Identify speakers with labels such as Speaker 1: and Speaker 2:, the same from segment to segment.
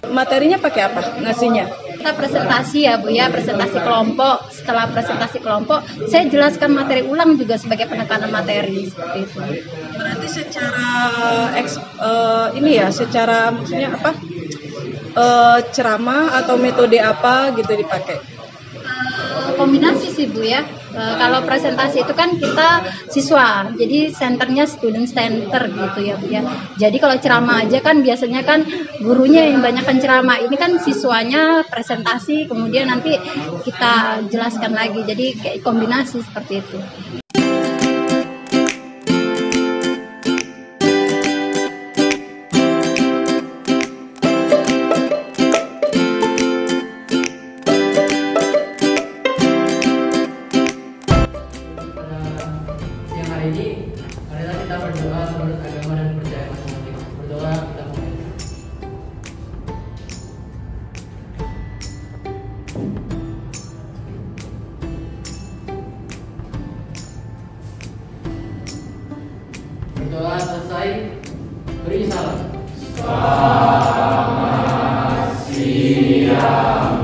Speaker 1: Materinya pakai apa ngasihnya?
Speaker 2: Kita presentasi ya Bu ya, presentasi kelompok. Setelah presentasi kelompok, saya jelaskan materi ulang juga sebagai penekanan materi seperti itu.
Speaker 1: Berarti secara secara maksudnya apa? Ceramah atau metode apa gitu dipakai?
Speaker 2: Kombinasi sih Bu ya. Kalau presentasi itu kan kita siswa, jadi senternya student center gitu ya Bu ya. Jadi kalau ceramah aja kan biasanya kan gurunya yang banyakkan ceramah, ini kan siswanya presentasi kemudian nanti kita jelaskan lagi, jadi kayak kombinasi seperti itu.
Speaker 3: Hari ini marilah kita berdoa menurut agama dan percaya masing-masing. Berdoa kita mulai. Berdoa selesai, beri salam. Selamat siang.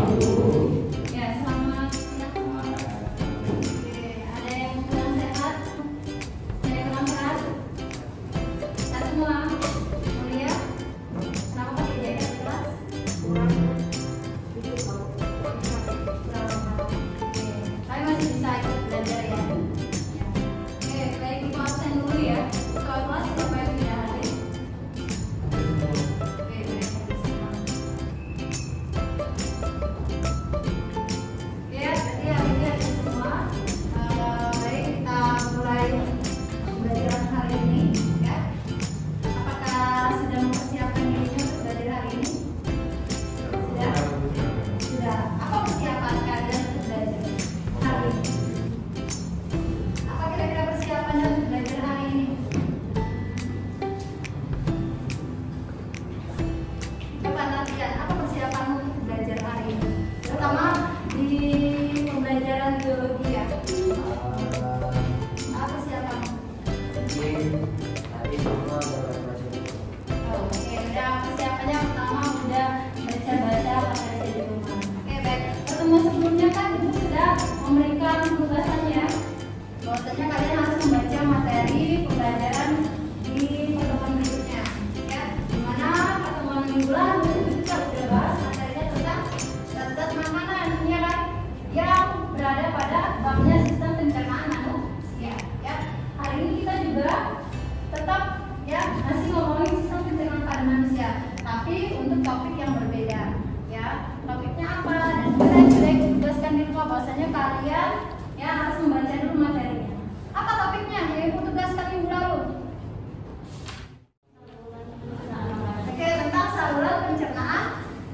Speaker 2: Sebelumnya kan Ibu sudah memberikan tugasannya, bahwasanya kalian harus membaca materi pembelajaran di pertemuan berikutnya, ya. Dimana pertemuan minggu lalu kita sudah bahas materinya tentang zat-zat makanan, ya kan, yang berada pada babnya sistem pencernaan manusia, ya. Hari ini kita juga tetap ya masih ngomongin sistem pencernaan pada manusia, tapi untuk topik yang berbeda, ya. Topiknya apa? Dan sebenarnya sudah ditugaskan di rumah bahwasanya kalian ya harus membaca dulu materinya. Apa topiknya yang Ibu tugaskan minggu lalu? Oke, tentang saluran pencernaan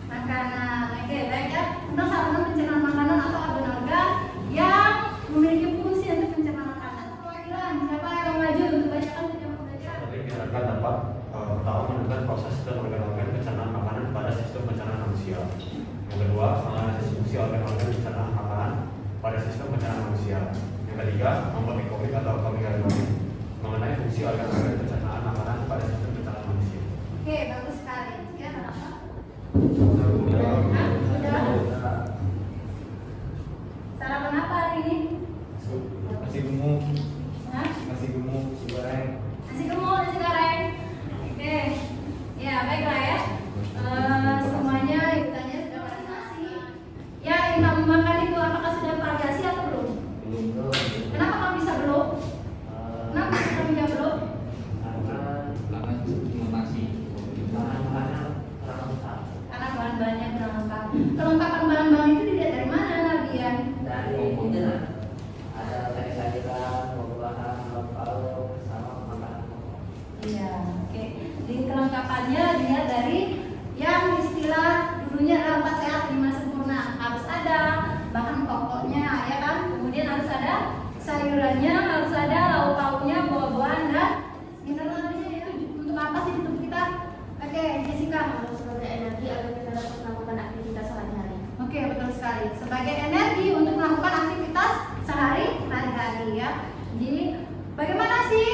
Speaker 2: makanan. Oke, baik ya. Tentang saluran pencernaan makanan atau organ-organ yang memiliki fungsi untuk pencernaan makanan. Perwakilan, siapa yang maju untuk bacakan pelajaran?
Speaker 4: Kita akan dapat pertama menentukan proses dan organ-organ pencernaan makanan pada sistem pencernaan manusia. Yang kedua, menganalisis fungsi organ-organ pencernaan makanan pada sistem pencernaan manusia. Yang ketiga, membuat komik atau komik mengenai fungsi organ-organ pencernaan makanan pada sistem pencernaan manusia.
Speaker 2: Oke, bagus sekali. Ya, kenapa? Sarapan apa hari ini?
Speaker 4: Nasi gemuk,
Speaker 2: Hah?
Speaker 4: nasi gemuk, nasi goreng.
Speaker 2: Nasi gemuk, nasi goreng. Oke, ya baiklah ya. Semuanya ibutannya sudah variasi. Ya, yang kamu makan itu apakah sudah variasi atau belum?
Speaker 3: Belum.
Speaker 2: Kenapa kamu bisa belum? Kenapa kamu bisa belum? Karena bahan-bahannya kurang lengkap. Kelengkapan bahan-bahan itu dilihat dari mana, Nardian?
Speaker 3: Dari internet ada tadi sayuran, buah-buahan, lauk sama makanan pokok.
Speaker 2: Iya, oke. Di kelengkapannya dilihat dari yang istilah dulunya adalah 4 sehat 5 sempurna. Harus ada bahan pokoknya, ya kan? Kemudian harus ada sayurannya, harus ada lauk pauknya, buah-buahan dan mineralnya. Itu untuk apa sih di tubuh kita? Oke, Jessica.
Speaker 5: Sebagai energi agar kita dapat melakukan aktivitas sehari-hari.
Speaker 2: Oke, betul sekali. Sebagai energi untuk melakukan aktivitas sehari-hari ya. Jadi bagaimana sih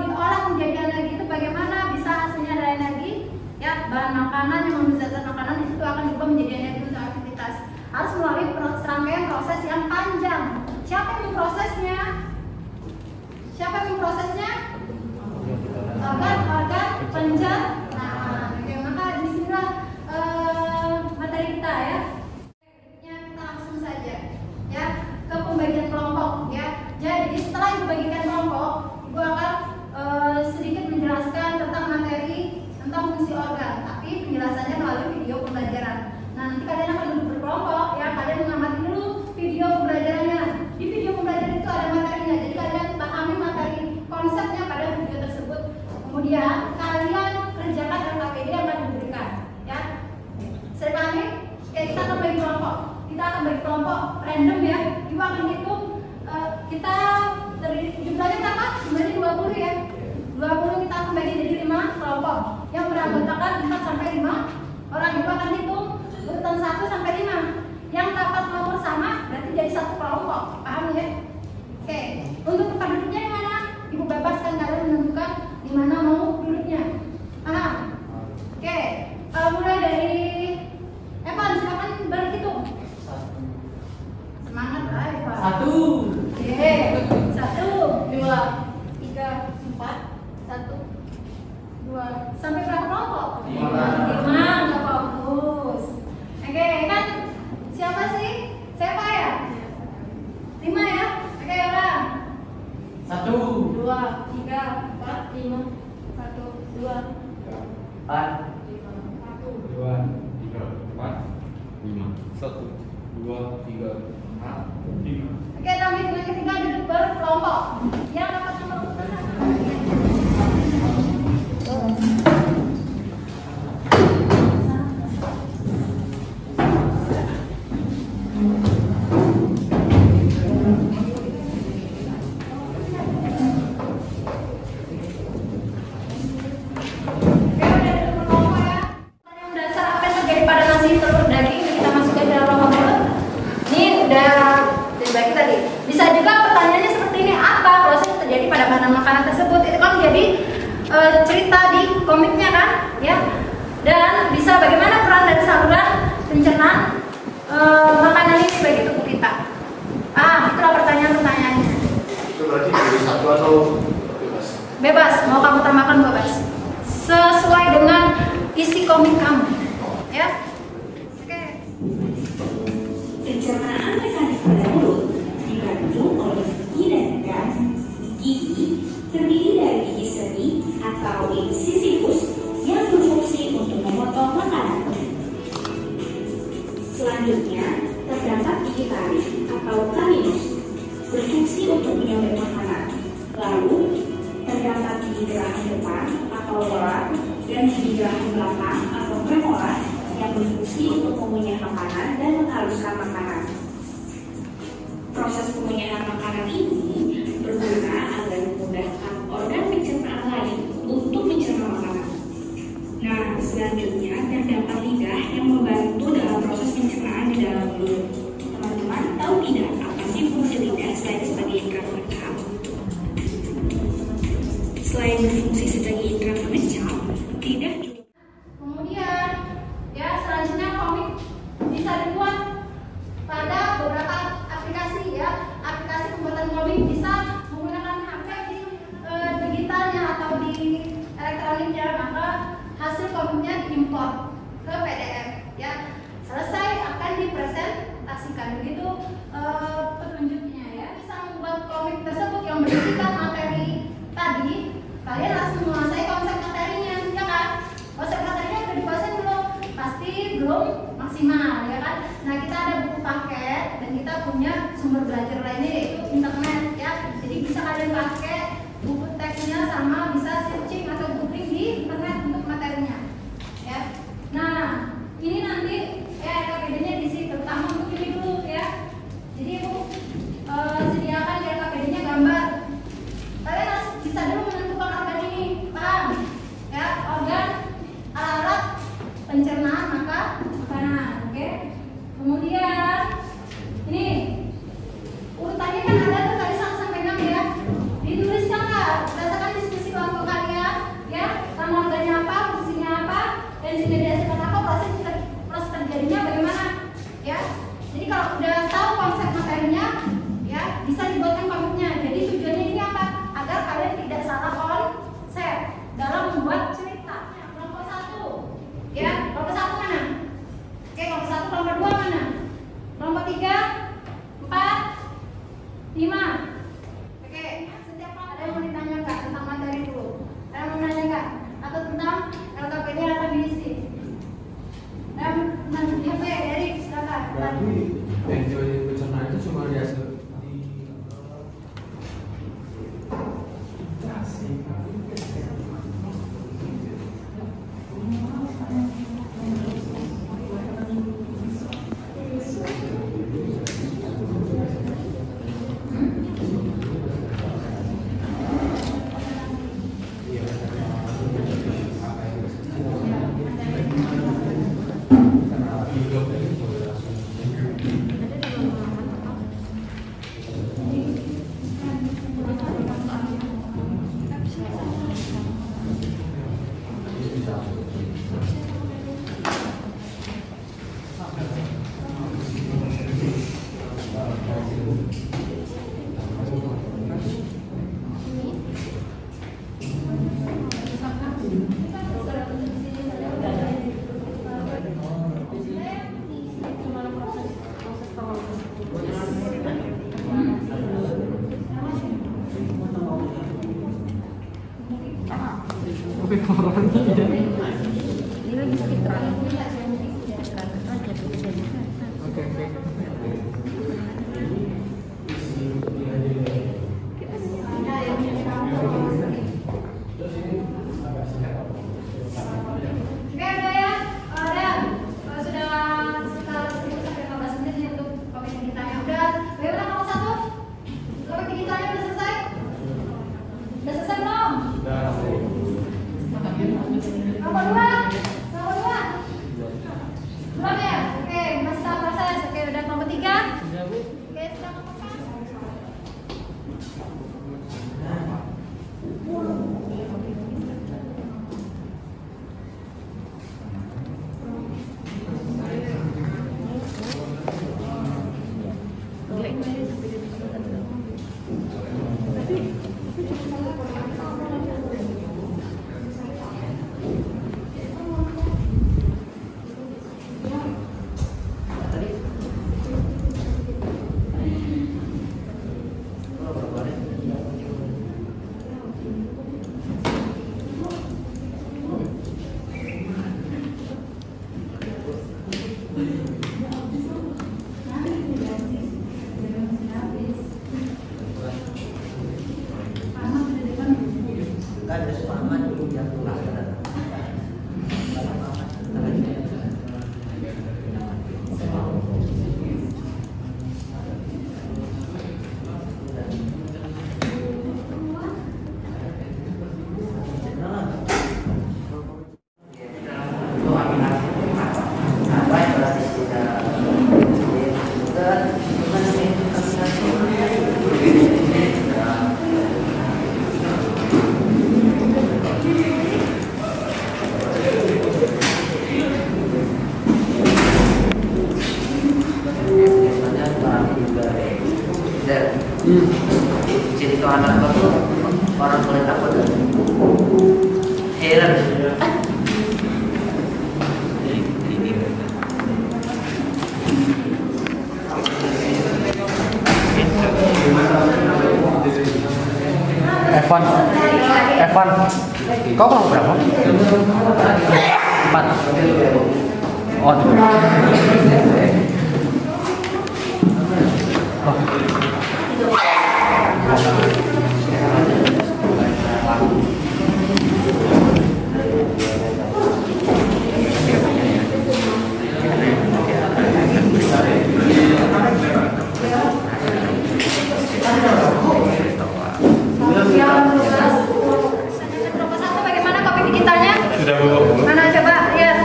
Speaker 2: diolah menjadi energi itu? Bagaimana bisa hasilnya ada energi? Ya, bahan makanan makanan yang mengandung zat makanan itu akan diubah menjadi energi untuk aktivitas. Harus melalui serangkaian proses yang panjang. Siapa yang memprosesnya? Siapa yang memprosesnya? Organ pencernaan. Oke, maka disinilah materi kita ya. Berikutnya kita langsung saja ya ke pembagian kelompok ya. Jadi setelah ibu bagikan kelompok, ibu akan sedikit menjelaskan tentang materi tentang fungsi organ, tapi penjelasannya melalui video pembelajaran. Nah, nanti kalian akan duduk berkelompok ya, kalian mengamati dulu video pembelajarannya. Di video pembelajaran itu ada materinya, jadi kalian pahami materi konsepnya pada video tersebut. Kemudian kalian kerjakan LKPD yang akan diberikan ya. Sekali kita akan bagi kelompok. Kita akan bagi kelompok random ya. Ibu akan hitung kita dari jumlahnya berapa? Jumlahnya 20 ya. 20 kita akan bagi jadi 5 kelompok yang beranggotakan 4 sampai 5 orang. Ibu akan hitung urutan 1 sampai 5. Yang dapat nomor sama berarti jadi satu kelompok. Paham ya? Oke. Untuk tempat duduknya di mana? Ibu bebaskan kalian menentukan di mana mau duduknya. Paham? Oke. Mulai dari Evan, silakan berhitung. Semangat lah Evan.
Speaker 3: 1.
Speaker 2: Oke. 1, 2, 3, 4, 1, 2. Sampai berapa kelompok? 5. Nggak fokus. Oke, kan siapa sih? Siapa ya? 5 ya? Oke, orang.
Speaker 3: 1,
Speaker 2: 2, 3, 4, 5. 1, 2,
Speaker 3: 4,
Speaker 2: 1.
Speaker 6: 2, 3, 4, 5. 1, 2, 3, 4, 5.
Speaker 2: Oke, kami dengan ketiga duduk berkelompok. Yang dapat nomor urutan satu. Cerita di komiknya kan ya, dan bisa bagaimana peran dari saluran pencernaan makanan ini sebagai tubuh kita. Itulah pertanyaan-pertanyaannya.
Speaker 6: Itu berarti dari 1 atau bebas?
Speaker 2: Bebas, mau kamu tambahkan bebas sesuai dengan isi komik kamu ya. Oke.
Speaker 7: Pencernaan mekanik pada mulut dibantu oleh gigi dan gas. Gigi terdiri dari gigi seni atau incisivus yang berfungsi untuk memotong makanan. Selanjutnya terdapat gigi tarik atau carinus berfungsi untuk menyabet makanan. Lalu terdapat gigi geraham depan atau molar dan gigi geraham belakang atau premolar yang berfungsi untuk mengunyah makanan dan menghaluskan makanan. Proses pengunyahan makanan ini berguna agar memudahkan organ pencernaan lain untuk mencerna makanan. Nah, selanjutnya terdapat lidah yang membantu dalam proses pencernaan di dalam mulut. Teman-teman tahu tidak apa sih fungsi lidah selain sebagai indera pengencap? Selain berfungsi sebagai indera pengencap, lidah juga.
Speaker 2: Kemudian ya selanjutnya komik bisa dibuat pada beberapa aplikasi ya. Aplikasi pembuatan komik bisa menggunakan HP di digitalnya atau di elektroniknya, maka hasil komiknya diimport ke PDF ya. Selesai akan dipresentasikan, begitu petunjuknya ya. Bisa membuat komik tersebut yang berisikan materi tadi, kalian harus menguasai konsep materinya ya kan. Konsep materinya sudah dikuasai belum? Pasti belum maksimal ya kan. Nah, kita ada buku paket dan kita punya sumber belajar lainnya yaitu internet ya. Jadi bisa kalian pakai buku teksnya sama bisa searching atau googling di internet untuk materinya ya. Nah, ini nanti ya LKPD-nya di sini, terutama untuk ini dulu ya. Jadi Ibu sediakan di LKPD-nya gambar. Kalian harus bisa dulu menentukan organ ini, paham? Ya, organ alat pencernaan makanan, oke? Kemudian ini urutannya kan ada tuh tadi 1 sampai 6 ya. Dituliskan nggak berdasarkan diskusi kelompok kalian ya, nama organnya apa, fungsinya apa, dan sinergiasi proses terjadinya bagaimana, ya. Jadi kalau udah tahu konsep materinya, ya bisa dibuatkan komiknya. Jadi tujuannya ini apa? Agar kalian tidak salah konsep dalam membuat cerita. Kelompok 1, ya. Kelompok 1 mana? Oke, kelompok 1, kelompok 2 mana? Kelompok 3, 4, 5. Oke, setiap kelompok ada yang mau ditanya nggak tentang materi dulu? Ada yang mau nanya nggak? Atau tentang LKPD atau BISI? Dan nanti apa ya, Erik, silakan.
Speaker 6: Berarti enjoy pencernaan itu cuma di hasil
Speaker 3: Jadi kalau anak aku orang kulit aku tuh heran.
Speaker 8: Evan, kau kelompok berapa? 4. Oh.
Speaker 2: Mana coba lihat.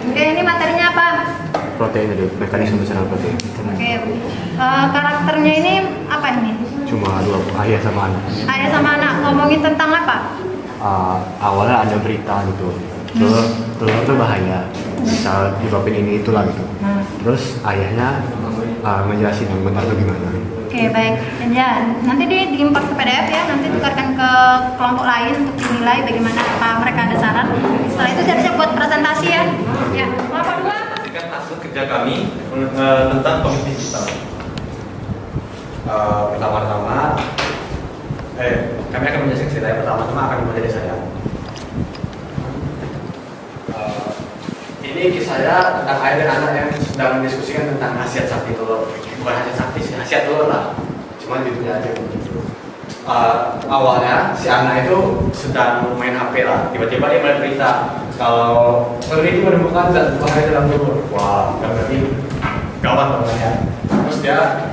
Speaker 2: Oke, ini materinya apa?
Speaker 8: Protein itu, mekanisme pencernaan protein.
Speaker 2: Oke, karakternya ini apa ini?
Speaker 8: Cuma 2, ayah sama anak.
Speaker 2: Ayah sama anak ngomongin tentang apa?
Speaker 8: awalnya ada berita gitu, telur tuh bahaya, bisa nyebabin ini itulah gitu. Terus ayahnya ngejelasin yang benar tuh gimana.
Speaker 2: Oke, baik. Dan ya, nanti diimport ke PDF ya, nanti tukarkan ke kelompok lain untuk dinilai bagaimana apa mereka ada saran. Setelah itu siap-siap buat presentasi ya. Ya, kelompok 2.
Speaker 4: Pastikan hasil kerja kami tentang komik digital. Pertama-tama, kami akan menjelaskan cerita yang pertama-tama akan dimulai dari saya. Ini kisah saya tentang ayah dan anak yang sedang mendiskusikan tentang khasiat sakti telur. Bukan khasiat sakti sih, khasiat telur lah. Cuma judulnya aja begitu. Awalnya si anak itu sedang main HP lah. Tiba-tiba dia melihat berita kalau telur itu menemukan zat berbahaya dalam telur. Wah, berarti gawat banget ya. Terus dia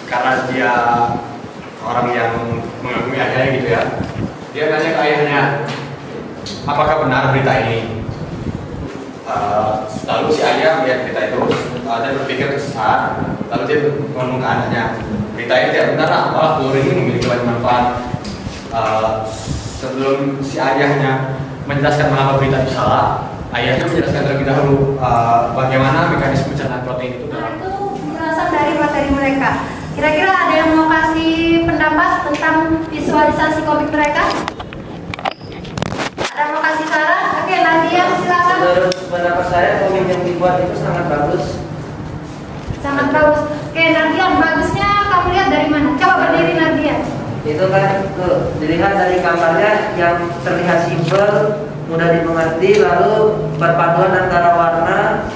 Speaker 4: karena dia orang yang mengagumi ayahnya gitu ya, dia nanya ke ayahnya, apakah benar berita ini? Lalu si ayah melihat berita itu dan berpikir kesesat. Lalu dia ngomong ke anaknya, berita ini tidak benar lah, malah telur ini memiliki banyak manfaat. Sebelum si ayahnya menjelaskan mengapa berita itu salah, ayahnya menjelaskan terlebih dahulu bagaimana mekanisme pencernaan protein itu.
Speaker 2: Nah, itu berasal dari materi mereka. Kira-kira ada yang mau kasih pendapat tentang visualisasi komik mereka? Ada yang mau kasih saran? Oke, Nadia silakan.
Speaker 3: Menurut pendapat saya komik yang dibuat itu sangat bagus.
Speaker 2: Sangat bagus. Oke, Nadia, bagusnya kamu lihat dari mana? Coba berdiri Nadia.
Speaker 3: Itu kan tuh dilihat dari gambarnya yang terlihat simpel, mudah dimengerti, lalu perpaduan antara warna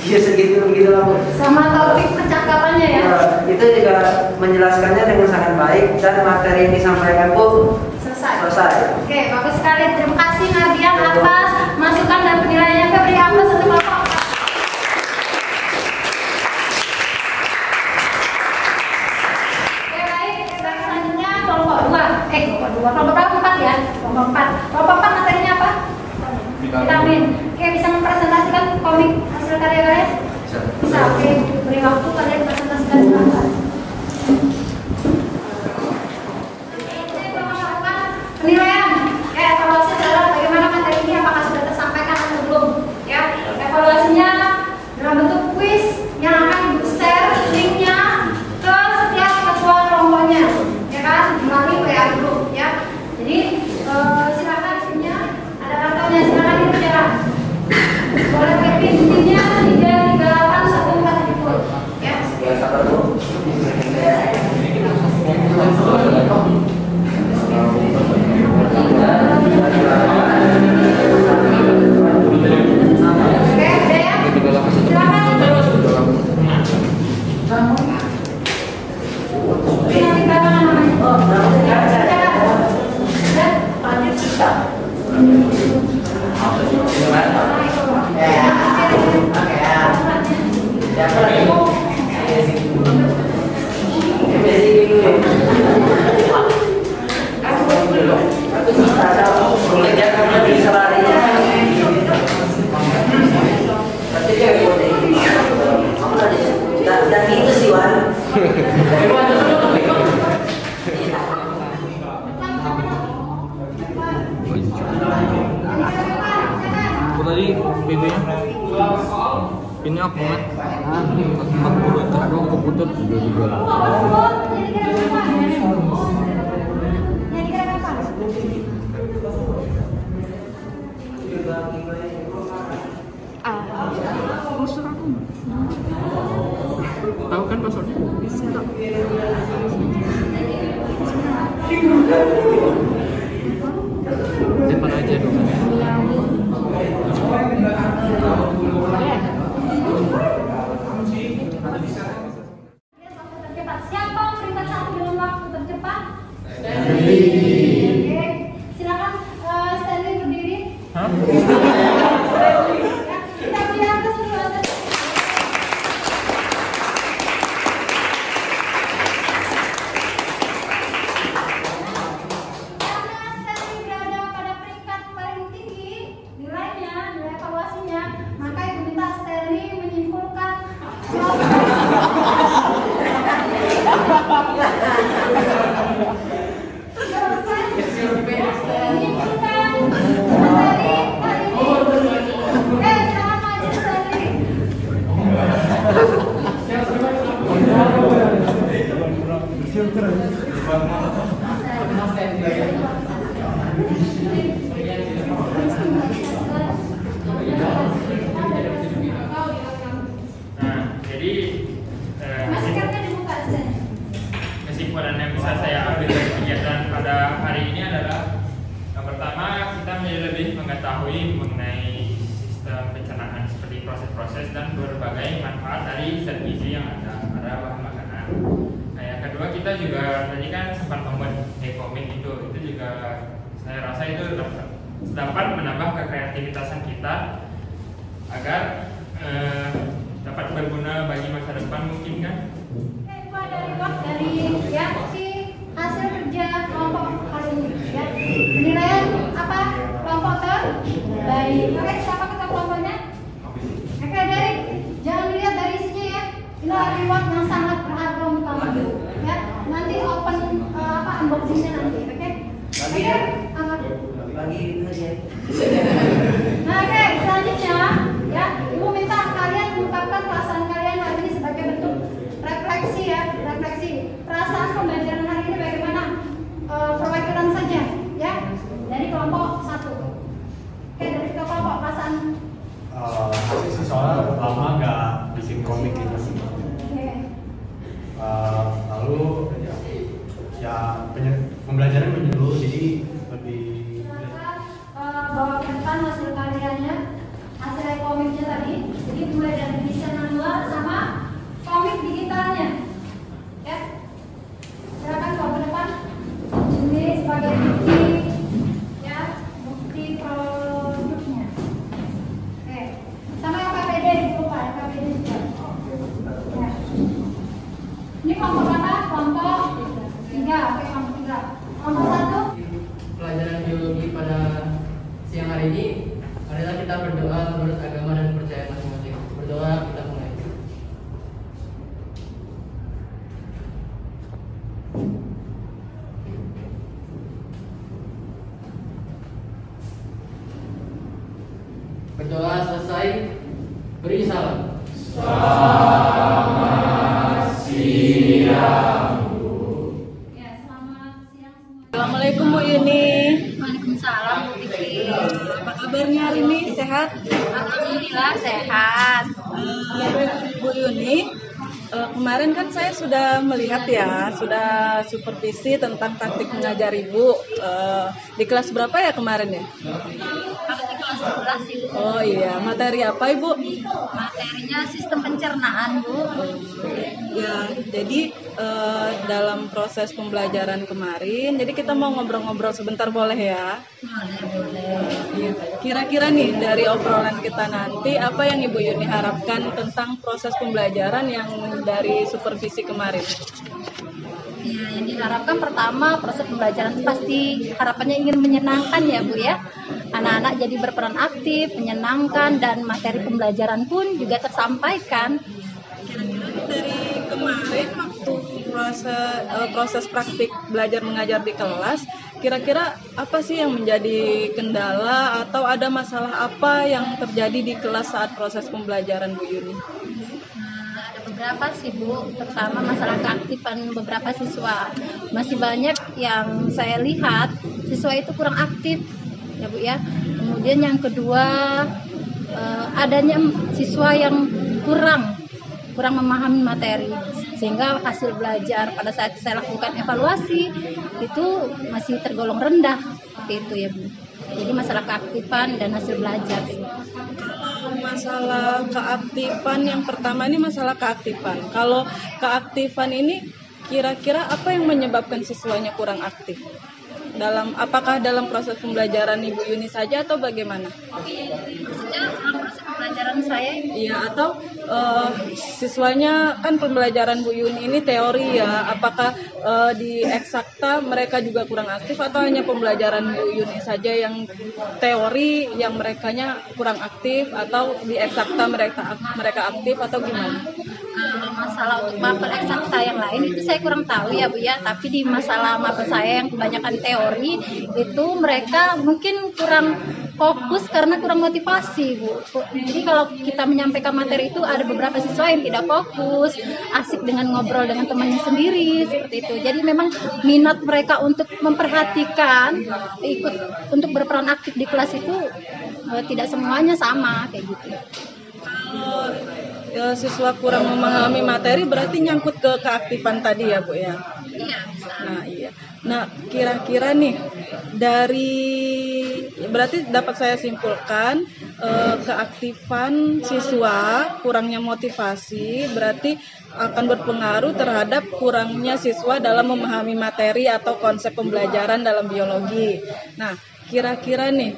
Speaker 3: ya segitu begitu lah Bu.
Speaker 2: Sama topik percakapannya ya.
Speaker 3: Itu juga menjelaskannya dengan sangat baik dan materi yang disampaikan Bu selesai.
Speaker 2: Oke, bagus sekali. Terima kasih Nadia atas masukan dan penilaiannya. Beri aplaus untuk Bapak. Oke, baik. Selanjutnya kelompok 2. Kelompok berapa? 4 ya? Kelompok 4. Kelompok 4 materinya apa? Vitamin. Oke, bisa mempresentasikan komik hasil karya-karya? Bisa. Oke, beri waktu kalian presentasikan silakan. Penilaian, evaluasi adalah bagaimana materi ini apakah sudah tersampaikan atau belum. Ya, evaluasinya dalam bentuk kuis yang akan di-share linknya ke setiap ketua kelompoknya, ya kan, melalui WA group, ya. Jadi silakan linknya, ada kartunya, silakan dibaca. Boleh kepin linknya 3381470, ya.
Speaker 3: Dan itu sih Wan.
Speaker 6: Aku tadi pinnya apa Mat? 40 terus keputus juga.
Speaker 1: Tahu kan passwordnya?
Speaker 6: Depan aja dong.
Speaker 2: Tercepat. Siapa peringkat 1 dengan waktu tercepat?
Speaker 6: Stanley.
Speaker 2: Oke, silakan Stanley berdiri. Ya, kita beri atas dulu atas. Karena Stanley berada pada peringkat paling tinggi nilainya, nilai evaluasinya, maka Ibu minta Stanley menyimpulkan
Speaker 1: Jadi
Speaker 2: Maskernya dibuka saja.
Speaker 1: kesimpulan yang bisa saya ambil dari kegiatan pada hari ini adalah yang pertama, kita menjadi lebih mengetahui mengenai sistem pencernaan seperti proses-proses dan berbagai manfaat dari zat gizi yang ada pada bahan makanan. Nah, yang kedua, kita juga tadi kan sempat membuat e-komik itu juga saya rasa itu dapat menambah kekreativitasan kita agar dapat berguna bagi masa depan mungkin kan.
Speaker 2: Dari ya si hasil kerja kelompok hari ini ya, penilaian apa kelompok terbaik. Oke, siapa ketua kelompoknya? Oke, dari jangan dilihat dari isinya ya, ini reward yang sangat berharga untuk kamu ya. Nanti open unboxingnya nanti, oke? Oke,
Speaker 3: bagi hadiah.
Speaker 2: Nah, oke, selanjutnya ya, Ibu minta kalian mengungkapkan perasaan kalian hari ini sebagai bentuk refleksi ya, refleksi perasaan pembelajaran hari ini bagaimana, perwakilan saja ya dari kelompok 1. Oke, dari kelompok perasaan.
Speaker 4: Sih soalnya lama nggak bikin komik gitu.
Speaker 2: Oke.
Speaker 4: Lalu ya pembelajaran menyeluruh jadi lebih.
Speaker 2: Bawa ke depan hasil karyanya, hasil komiknya tadi. Jadi mulai dari desain manual sama komik digitalnya. Ya. Silakan bawa ke depan. Ini sebagai bukti ya, bukti produknya. Oke. Sama yang KPD lupa ya, KPD juga. Ya. Ini kelompok berapa? Kelompok 3. Oke, kelompok 3. Kelompok 1.
Speaker 9: Pelajaran biologi pada siang hari ini adalah kita berdoa menurut agama dan percaya masing-masing. Berdoa, kita mulai. Berdoa selesai, beri salam.
Speaker 2: Ya, selamat siang semua.
Speaker 10: Assalamualaikum Bu Yuni.
Speaker 2: Waalaikumsalam Bu Fikri.
Speaker 10: Apa kabarnya hari ini? Sehat?
Speaker 2: Alhamdulillah sehat.
Speaker 10: Bu Yuni, kemarin kan saya sudah melihat ya, sudah supervisi tentang taktik mengajar Ibu. Di kelas berapa ya kemarin ya?
Speaker 2: Kalau di kelas 11 Ibu.
Speaker 10: Oh iya, materi apa Ibu?
Speaker 2: Materinya sistem pencernaan Bu.
Speaker 10: Ya, jadi dalam proses pembelajaran kemarin, jadi kita mau ngobrol-ngobrol sebentar boleh ya?
Speaker 2: Boleh.
Speaker 10: Iya. Kira-kira nih dari obrolan kita nanti, apa yang Ibu Yuni harapkan tentang proses pembelajaran yang dari supervisi kemarin?
Speaker 2: Ya, yang diharapkan pertama proses pembelajaran itu pasti harapannya ingin menyenangkan ya Bu ya. Anak-anak jadi berperan aktif, menyenangkan, dan materi pembelajaran pun juga tersampaikan.
Speaker 10: Kira-kira dari kemarin waktu proses praktik belajar mengajar di kelas, kira-kira apa sih yang menjadi kendala atau ada masalah apa yang terjadi di kelas saat proses pembelajaran Bu Yuni?
Speaker 2: Ada beberapa sih Bu, terutama masalah keaktifan beberapa siswa. Masih banyak yang saya lihat siswa itu kurang aktif ya Bu ya. Kemudian yang kedua, adanya siswa yang kurang memahami materi, sehingga hasil belajar pada saat saya lakukan evaluasi itu masih tergolong rendah seperti itu ya Bu. Jadi masalah keaktifan dan hasil belajar.
Speaker 10: Masalah keaktifan yang pertama ini masalah keaktifan. Kalau keaktifan ini kira-kira apa yang menyebabkan siswanya kurang aktif? Apakah dalam proses pembelajaran Ibu Yuni saja atau bagaimana?
Speaker 2: Maksudnya dalam proses pembelajaran saya?
Speaker 10: Iya, atau siswanya kan pembelajaran Bu Yuni ini teori ya. Apakah di eksakta mereka juga kurang aktif atau hanya pembelajaran Bu Yuni saja yang teori yang merekanya kurang aktif, atau di eksakta mereka aktif atau gimana?
Speaker 2: Masalah untuk mapel eksakta yang lain itu saya kurang tahu ya Bu ya, tapi di masalah mapel saya yang kebanyakan teori itu mereka mungkin kurang fokus karena kurang motivasi, Bu. Jadi kalau kita menyampaikan materi itu ada beberapa siswa yang tidak fokus, asik dengan ngobrol dengan temannya sendiri seperti itu. Jadi memang minat mereka untuk memperhatikan, ikut untuk berperan aktif di kelas itu tidak semuanya sama kayak gitu.
Speaker 10: Kalau ya, siswa kurang memahami materi berarti nyangkut ke keaktifan tadi ya, Bu ya.
Speaker 2: Iya, bisa.
Speaker 10: Nah, iya. Nah, kira-kira nih dari berarti dapat saya simpulkan keaktifan siswa, kurangnya motivasi berarti akan berpengaruh terhadap kurangnya siswa dalam memahami materi atau konsep pembelajaran dalam biologi. Nah, kira-kira nih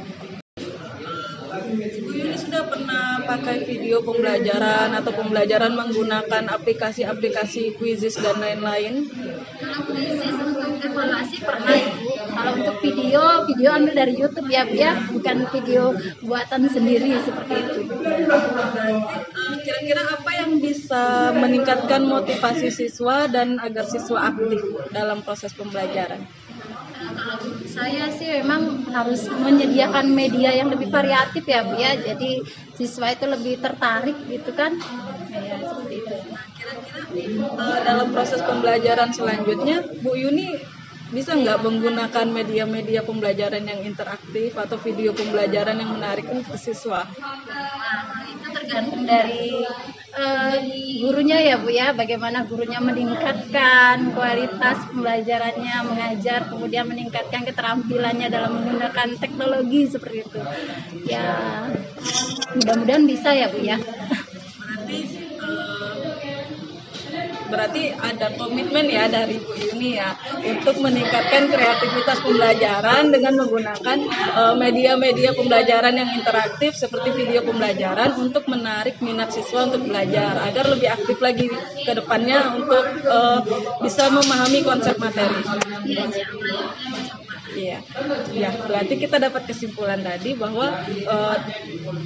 Speaker 10: Ibu Yuni sudah pernah pakai video pembelajaran atau pembelajaran menggunakan aplikasi-aplikasi quizzes dan lain-lain?
Speaker 2: Kalau quizzes untuk evaluasi pernah, Ibu. Kalau untuk video ambil dari YouTube ya, bukan video buatan sendiri seperti itu.
Speaker 10: Kira-kira apa yang bisa meningkatkan motivasi siswa dan agar siswa aktif dalam proses pembelajaran?
Speaker 2: Kalau saya sih memang harus menyediakan media yang lebih variatif ya, Bu ya. Jadi siswa itu lebih tertarik gitu kan. Ya, seperti itu.
Speaker 10: Nah, kira-kira dalam proses pembelajaran selanjutnya, Bu Yuni bisa nggak menggunakan media-media pembelajaran yang interaktif atau video pembelajaran yang menarik untuk siswa?
Speaker 2: Nah, itu tergantung dari gurunya ya, Bu ya. Bagaimana gurunya meningkatkan kualitas pembelajarannya, mengajar, kemudian meningkatkan keterampilannya dalam menggunakan teknologi seperti itu. Ya, mudah-mudahan bisa ya, Bu ya.
Speaker 10: Berarti ada komitmen ya dari Bu Yuni ya untuk meningkatkan kreativitas pembelajaran dengan menggunakan media-media pembelajaran yang interaktif seperti video pembelajaran untuk menarik minat siswa untuk belajar agar lebih aktif lagi ke depannya untuk bisa memahami konsep materi. Iya, ya berarti kita dapat kesimpulan tadi bahwa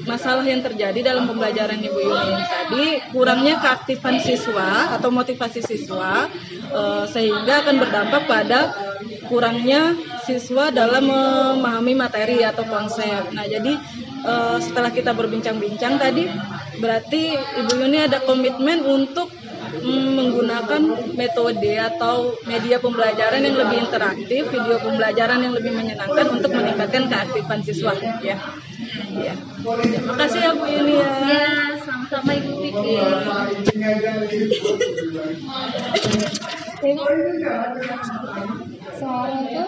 Speaker 10: masalah yang terjadi dalam pembelajaran Ibu Yuni ini tadi kurangnya keaktifan siswa atau motivasi siswa sehingga akan berdampak pada kurangnya siswa dalam memahami materi atau konsep. Nah, jadi setelah kita berbincang-bincang tadi berarti Ibu Yuni ada komitmen untuk menggunakan metode atau media pembelajaran yang lebih interaktif, video pembelajaran yang lebih menyenangkan untuk meningkatkan keaktifan siswa ya. Ya. Terima kasih ya Bu Yuni ya.
Speaker 2: Ya, sama-sama Ibu Vicky. Soalnya